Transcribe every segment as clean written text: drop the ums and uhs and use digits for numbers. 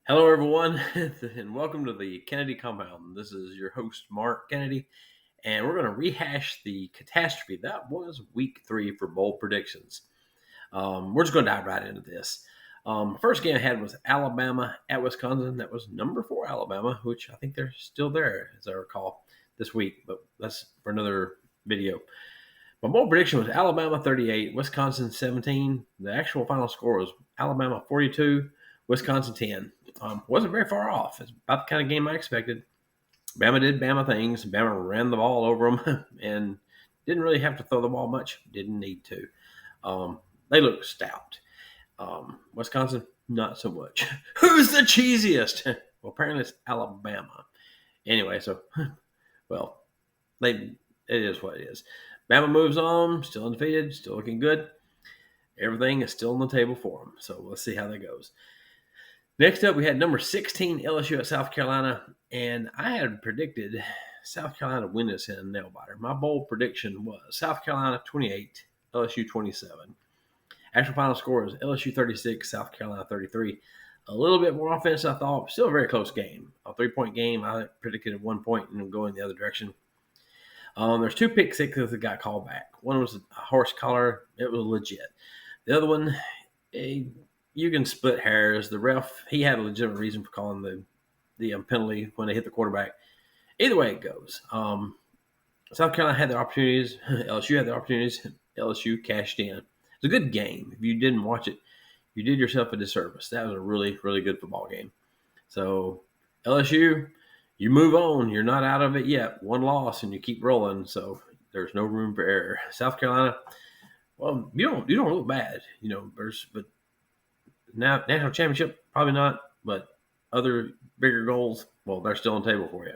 Hello, everyone, and welcome to the Kennedy Compound. This is your host, Mark Kennedy, and we're going to rehash the catastrophe that was week 3 for bold predictions. We're just going to dive right into this. First game I had was Alabama at Wisconsin. That was number 4 Alabama, which I think they're still there, as I recall, this week, but that's for another video. My bold prediction was Alabama 38, Wisconsin 17. The actual final score was Alabama 42, Wisconsin 10. Wasn't very far off. It's about the kind of game I expected. Bama did Bama things. Bama ran the ball over them and didn't really have to throw the ball much. Didn't need to. They looked stout. Wisconsin, not so much. Who's the cheesiest? Well, apparently it's Alabama. Anyway, so, well, it is what it is. Bama moves on, still undefeated, still looking good. Everything is still on the table for them. So let's see how that goes. Next up, we had number 16 LSU at South Carolina, and I had predicted South Carolina win this in a nail biter. My bold prediction was South Carolina 28, LSU 27. Actual final score was LSU 36, South Carolina 33. A little bit more offense, I thought. Still a very close game. A 3-point game. I predicted 1 point and going the other direction. There's 2 pick sixes that got called back. One was a horse collar. It was legit. The other one, you can split hairs. The ref, he had a legitimate reason for calling the penalty when they hit the quarterback. Either way it goes. South Carolina had their opportunities. LSU had their opportunities. LSU cashed in. It's a good game. If you didn't watch it, you did yourself a disservice. That was a really, really good football game. So LSU, you move on. You're not out of it yet. One loss and you keep rolling. So there's no room for error. South Carolina, well, you don't look bad, but now national championship, probably not, but other bigger goals, well, they're still on the table for you.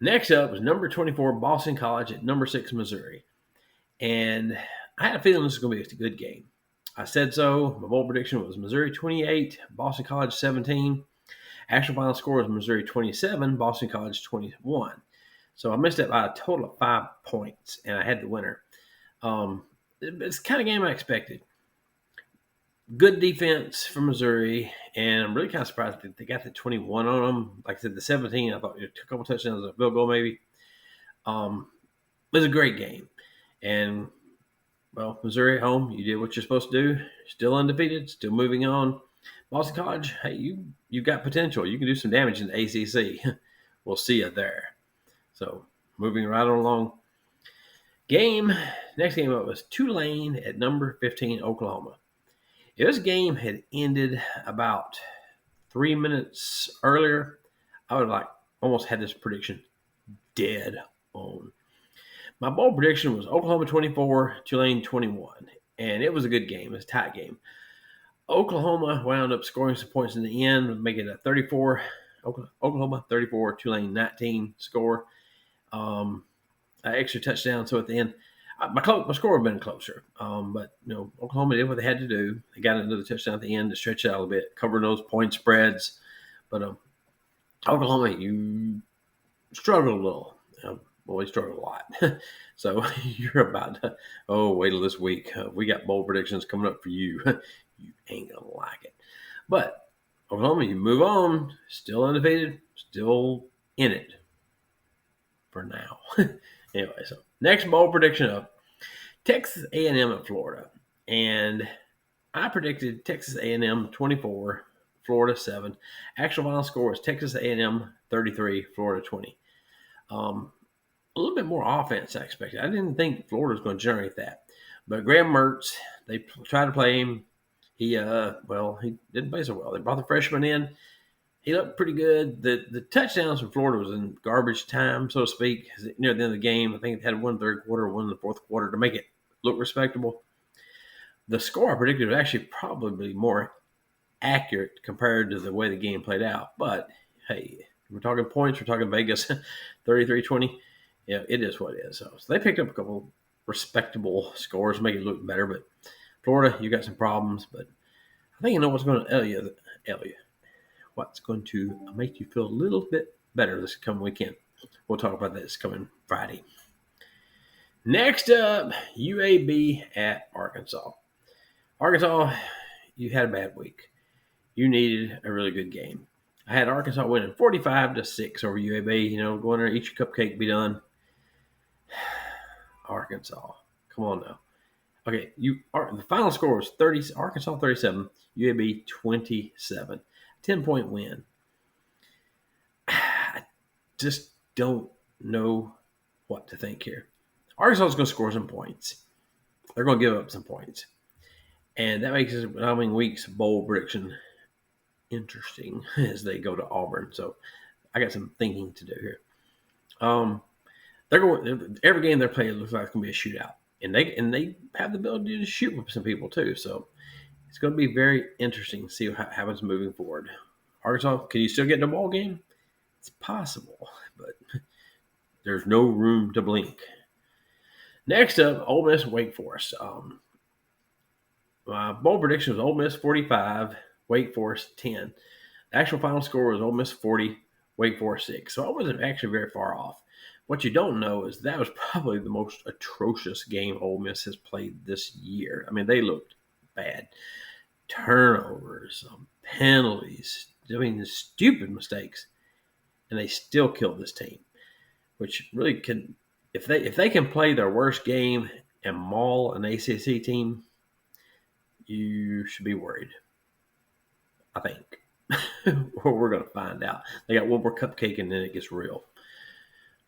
Next up was number 24, Boston College at number 6, Missouri. And I had a feeling this was going to be a good game. I said so. My bold prediction was Missouri 28, Boston College 17. Actual final score was Missouri 27, Boston College 21. So I missed it by a total of 5 points, and I had the winner. It's the kind of game I expected. Good defense from Missouri, and I'm really kind of surprised that they got the 21 on them. Like I said, the 17, I thought it took a couple touchdowns, a field goal maybe. It was a great game. And, well, Missouri at home, you did what you're supposed to do. Still undefeated, still moving on. Boston College, hey, you got potential. You can do some damage in the ACC. We'll see you there. So, moving right on along. Next game up was Tulane at number 15, Oklahoma. If this game had ended about 3 minutes earlier, I would have almost had this prediction dead on. My bold prediction was Oklahoma 24, Tulane 21, and it was a good game. It was a tight game. Oklahoma wound up scoring some points in the end, making it a 34. Oklahoma 34, Tulane 19 score. An extra touchdown. So at the end, my score would have been closer. But, Oklahoma did what they had to do. They got another touchdown at the end to stretch it out a little bit, cover those point spreads. But Oklahoma, you struggled a little. We struggled a lot. So you're about to, wait till this week. We got bold predictions coming up for you. You ain't going to like it. But Oklahoma, you move on. Still undefeated. Still in it for now. Anyway, so next bold prediction up, Texas A&M at Florida. And I predicted Texas A&M 24, Florida 7. Actual final score is Texas A&M 33, Florida 20. A little bit more offense I expected. I didn't think Florida was going to generate that. But Graham Mertz, they tried to play him. He didn't play so well. They brought the freshman in. He looked pretty good. The touchdowns from Florida was in garbage time, so to speak. Near the end of the game, I think it had one third quarter, one in the fourth quarter to make it look respectable. The score I predicted was actually probably more accurate compared to the way the game played out. But, hey, we're talking points. We're talking Vegas, 33-20. Yeah, it is what it is. So they picked up a couple respectable scores, make it look better. But Florida, you got some problems. But I think you know what's going to tell you. What's going to make you feel a little bit better this coming weekend. We'll talk about this coming Friday. Next up, UAB at Arkansas. Arkansas, you had a bad week. you needed a really good game. I had Arkansas winning 45-6 over UAB. Go in there, eat your cupcake, be done. Arkansas, come on now. Okay, the final score was Arkansas 37, UAB 27, 10-point win. I just don't know what to think here. Arkansas is going to score some points. They're going to give up some points, and that makes this upcoming week's bowl prediction interesting as they go to Auburn. So I got some thinking to do here. They're going every game they're playing looks like it's going to be a shootout, and they have the ability to shoot with some people too. So it's going to be very interesting to see what happens moving forward. Arkansas, can you still get in a ball game? It's possible, but there's no room to blink. Next up, Ole Miss, Wake Forest. My bowl prediction was Ole Miss 45, Wake Forest 10. The actual final score was Ole Miss 40, Wake Forest 6. So I wasn't actually very far off. What you don't know is that was probably the most atrocious game Ole Miss has played this year. I mean, they looked bad. Turnovers, penalties, stupid mistakes, and they still killed this team, which really can, if they can play their worst game and maul an ACC team, you should be worried. I think. We're going to find out. They got one more cupcake and then it gets real.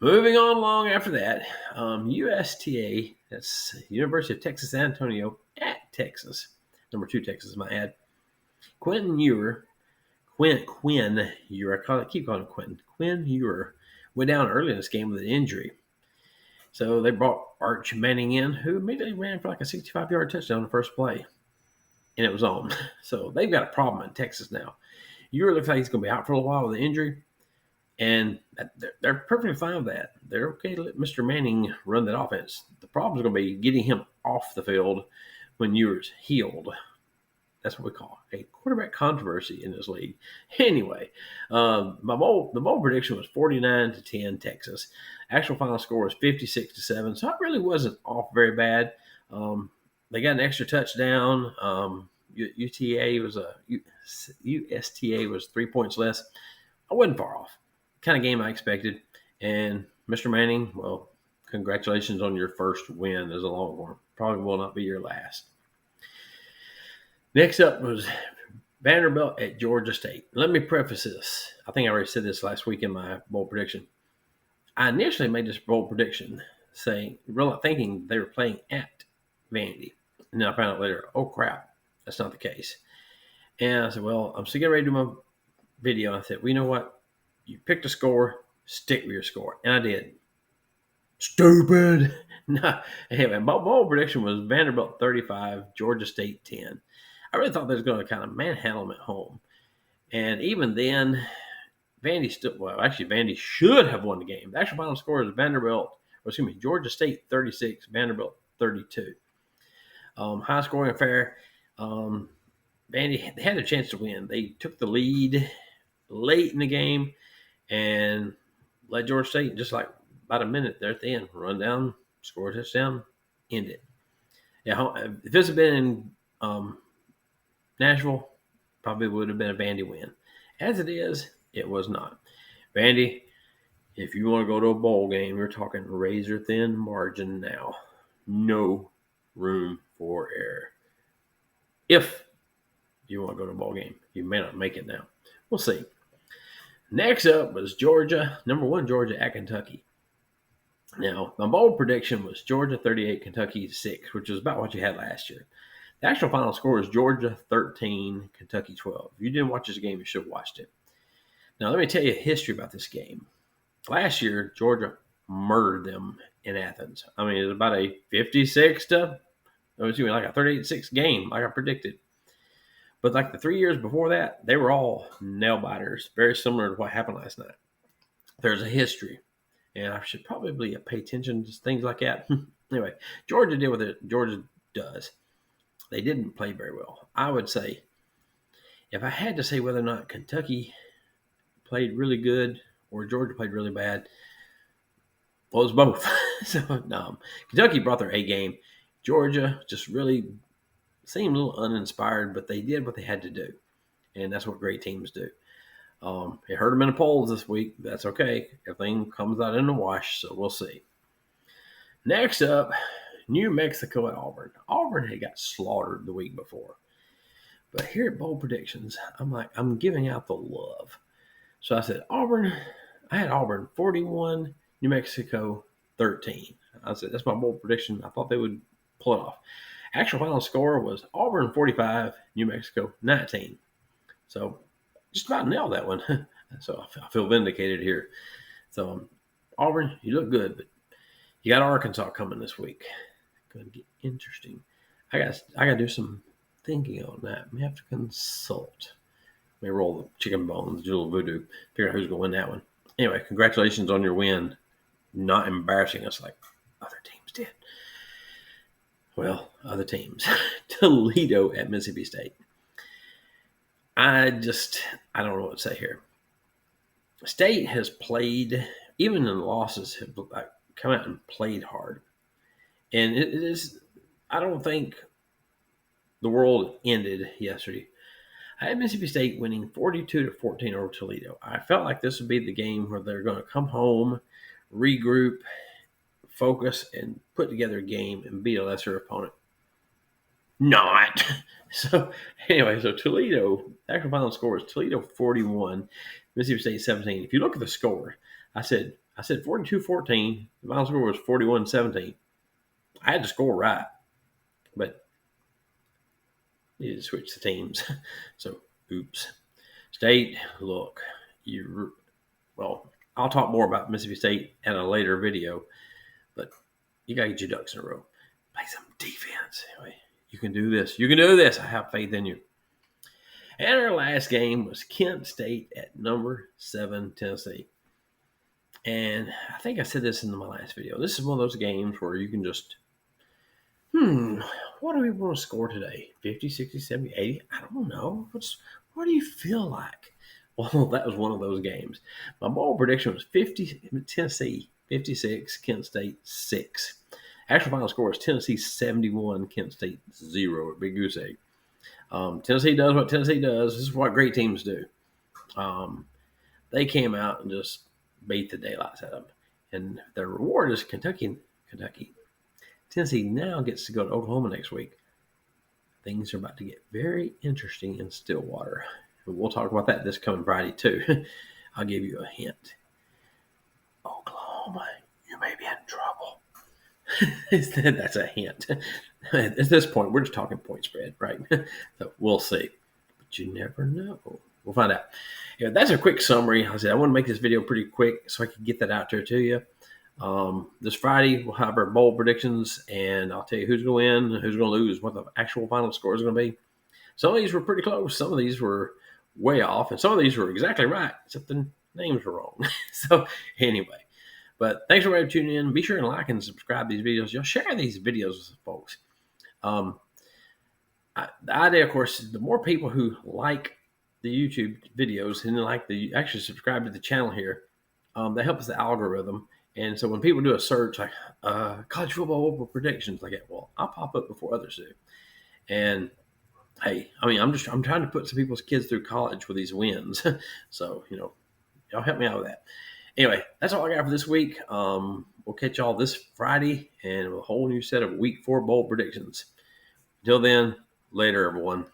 Moving on along after that, USTA, that's University of Texas San Antonio at Texas. Number 2 Texas, my ad. Quinn Ewers, I keep calling him Quinn. Quinn Ewers went down early in this game with an injury. So they brought Arch Manning in, who immediately ran for like a 65-yard touchdown on the first play. And it was on. So they've got a problem in Texas now. Ewers looks like he's going to be out for a little while with an injury. And they're perfectly fine with that. They're okay to let Mr. Manning run that offense. The problem is going to be getting him off the field when Ewers healed. That's what we call a quarterback controversy in this league. Anyway, the bowl prediction was 49-10 Texas. Actual final score was 56-7, so it really wasn't off very bad. They got an extra touchdown. USTA was 3 points less. I wasn't far off. Kind of game I expected. And Mr. Manning, well, congratulations on your first win as a Longhorn. Probably will not be your last. Next up was Vanderbilt at Georgia State. Let me preface this. I think I already said this last week in my bowl prediction. I initially made this bold prediction thinking they were playing at Vandy. And then I found out later, oh crap, that's not the case. And I said, well, I'm still getting ready to do my video. I said, well, you know what? You picked a score, stick with your score. And I did. Stupid. No. Anyway, bold prediction was Vanderbilt 35, Georgia State 10. I really thought they was going to kind of manhandle them at home. And even then, Vandy should have won the game. The actual final score is Georgia State 36, Vanderbilt 32. High scoring affair. Vandy, they had a chance to win. They took the lead late in the game and let Georgia State, just like about a minute there at the end, run down, score a touchdown, end it. Yeah, if this had been in Nashville, probably would have been a Vandy win. As it is, it was not. Vandy, if you want to go to a bowl game, you're talking razor thin margin now. No room for error. If you want to go to a bowl game, you may not make it now. We'll see. Next up was Georgia, number 1 Georgia at Kentucky. Now, my bold prediction was Georgia 38, Kentucky 6, which was about what you had last year. The actual final score is Georgia 13, Kentucky 12. If you didn't watch this game, you should have watched it. Now, let me tell you a history about this game. Last year, Georgia murdered them in Athens. I mean, it was about a 38-6 game, like I predicted. But like the 3 years before that, they were all nail biters, very similar to what happened last night. There's a history, and I should probably pay attention to things like that. Anyway, Georgia did what Georgia does. They didn't play very well. I would say, if I had to say whether or not Kentucky played really good or Georgia played really bad, well, it was both. So, no, Kentucky brought their A game. Georgia just really seemed a little uninspired, but they did what they had to do. and that's what great teams do. It hurt them in the polls this week. That's okay. Everything comes out in the wash, so we'll see. Next up, New Mexico at Auburn. Auburn had got slaughtered the week before. But here at Bold Predictions, I'm giving out the love. So I said, Auburn, I had Auburn 41, New Mexico 13. I said, that's my bold prediction. I thought they would pull it off. Actual final score was Auburn 45, New Mexico 19. So just about nailed that one. So I feel vindicated here. So Auburn, you look good, but you got Arkansas coming this week. Going to get interesting. I got to do some thinking on that. May have to consult. May roll the chicken bones, do a little voodoo, figure out who's going to win that one. Anyway, congratulations on your win. Not embarrassing us like other teams did. Well, other teams. Toledo at Mississippi State. I don't know what to say here. State has played, even in the losses, have come out and played hard. And it is, I don't think the world ended yesterday. I had Mississippi State winning 42-14 over Toledo. I felt like this would be the game where they're going to come home, regroup, focus, and put together a game and beat a lesser opponent. Not. So Toledo, the actual final score is Toledo 41, Mississippi State 17. If you look at the score, I said 42-14. The final score was 41-17. I had the score right, but you just switch the teams. So, oops. State, look, I'll talk more about Mississippi State in a later video, but you got to get your ducks in a row. Play some defense. Anyway, you can do this. You can do this. I have faith in you. And our last game was Kent State at number 7, Tennessee. And I think I said this in my last video. This is one of those games where you can just, what do we want to score today? 50, 60, 70, 80? I don't know. What do you feel like? Well, that was one of those games. My bold prediction was 50, Tennessee 56, Kent State 6. Actual final score is Tennessee 71, Kent State 0 at Big Goose Egg. Tennessee does what Tennessee does. This is what great teams do. They came out and just beat the daylights out of them. And the reward is Kentucky. Tennessee now gets to go to Oklahoma next week. Things are about to get very interesting in Stillwater. And we'll talk about that this coming Friday, too. I'll give you a hint. Oklahoma, you may be in trouble. That's a hint. At this point, we're just talking point spread, right? So we'll see. But you never know. We'll find out. Yeah, that's a quick summary. I said I want to make this video pretty quick so I can get that out there to you. This Friday, we'll have our bold predictions, and I'll tell you who's going to win, who's going to lose, what the actual final score is going to be. Some of these were pretty close. Some of these were way off, and some of these were exactly right, except the names were wrong. So anyway, but thanks for tuning in. Be sure and like and subscribe to these videos. Y'all share these videos with folks. The idea, of course, is the more people who like the YouTube videos and actually subscribe to the channel here, that helps the algorithm. And so when people do a search like college football predictions, like that, well, I'll pop up before others do. And hey, I'm trying to put some people's kids through college with these wins. So, y'all help me out with that. Anyway, that's all I got for this week. We'll catch y'all this Friday and with a whole new set of week 4 bold predictions. Until then, later, everyone.